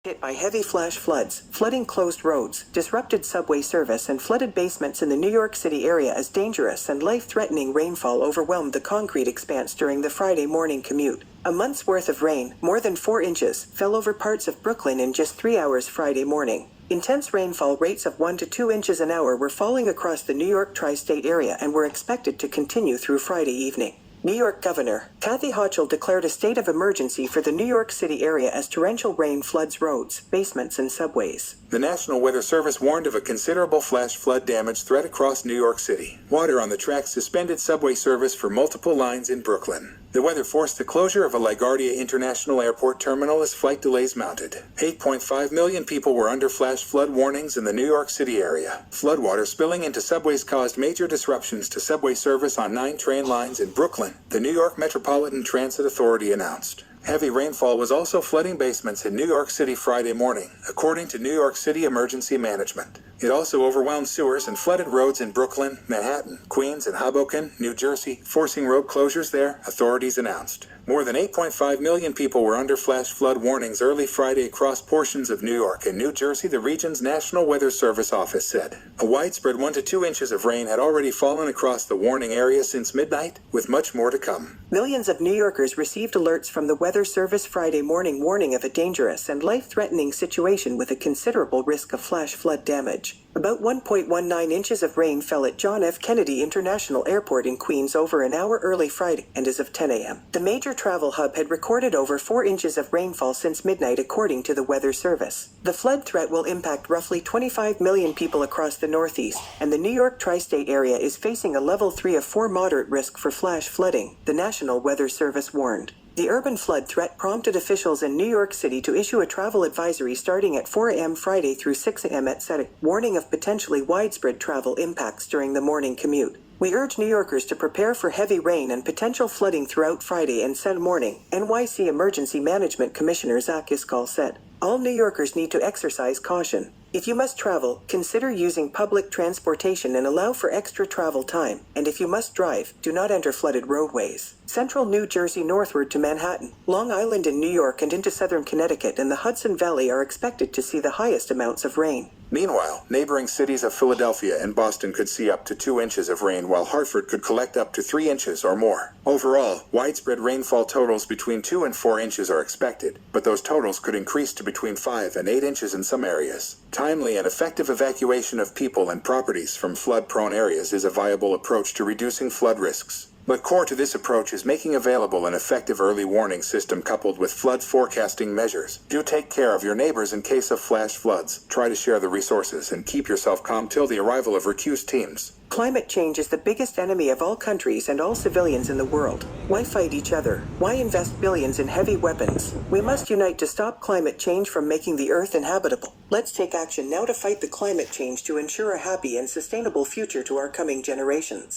hit by heavy flash floods, flooding closed roads, disrupted subway service and flooded basements in the New York City area as dangerous and life-threatening rainfall overwhelmed the concrete expanse during the Friday morning commute. A month's worth of rain, more than 4 inches, fell over parts of Brooklyn in just 3 hours Friday morning. Intense rainfall rates of 1 to 2 inches an hour were falling across the New York tri-state area and were expected to continue through Friday evening. New York Governor Kathy Hochul declared a state of emergency for the New York City area as torrential rain floods roads, basements, and subways. The National Weather Service warned of a considerable flash flood damage threat across New York City. Water on the tracks suspended subway service for multiple lines in Brooklyn. The weather forced the closure of a LaGuardia International Airport terminal as flight delays mounted. 8.5 million people were under flash flood warnings in the New York City area. Floodwater spilling into subways caused major disruptions to subway service on 9 train lines in Brooklyn, the New York Metropolitan Transit Authority announced. Heavy rainfall was also flooding basements in New York City Friday morning, according to New York City Emergency Management. It also overwhelmed sewers and flooded roads in Brooklyn, Manhattan, Queens, and Hoboken, New Jersey, forcing road closures there, authorities announced. More than 8.5 million people were under flash flood warnings early Friday across portions of New York and New Jersey, the region's National Weather Service office said. A widespread 1 to 2 inches of rain had already fallen across the warning area since midnight, with much more to come. Millions of New Yorkers received alerts from the Weather Service Friday morning warning of a dangerous and life-threatening situation with a considerable risk of flash flood damage. About 1.19 inches of rain fell at John F. Kennedy International Airport in Queens over an hour early Friday, and as of 10 a.m. The major travel hub had recorded over 4 inches of rainfall since midnight according to the Weather Service. The flood threat will impact roughly 25 million people across the Northeast, and the New York tri-state area is facing a level 3 of 4 moderate risk for flash flooding, the National Weather Service warned. The urban flood threat prompted officials in New York City to issue a travel advisory starting at 4 a.m. Friday through 6 a.m. at Saturday, warning of potentially widespread travel impacts during the morning commute. We urge New Yorkers to prepare for heavy rain and potential flooding throughout Friday and Saturday morning, NYC Emergency Management Commissioner Zach Iskall said. All New Yorkers need to exercise caution. If you must travel, consider using public transportation and allow for extra travel time. And if you must drive, do not enter flooded roadways. Central New Jersey northward to Manhattan, Long Island in New York and into southern Connecticut and the Hudson Valley are expected to see the highest amounts of rain. Meanwhile, neighboring cities of Philadelphia and Boston could see up to 2 inches of rain, while Hartford could collect up to 3 inches or more. Overall, widespread rainfall totals between 2 and 4 inches are expected, but those totals could increase to between 5 and 8 inches in some areas. Timely and effective evacuation of people and properties from flood-prone areas is a viable approach to reducing flood risks. But core to this approach is making available an effective early warning system coupled with flood forecasting measures. Do take care of your neighbors in case of flash floods. Try to share the resources and keep yourself calm till the arrival of recused teams. Climate change is the biggest enemy of all countries and all civilians in the world. Why fight each other? Why invest billions in heavy weapons? We must unite to stop climate change from making the Earth inhabitable. Let's take action now to fight the climate change to ensure a happy and sustainable future to our coming generations.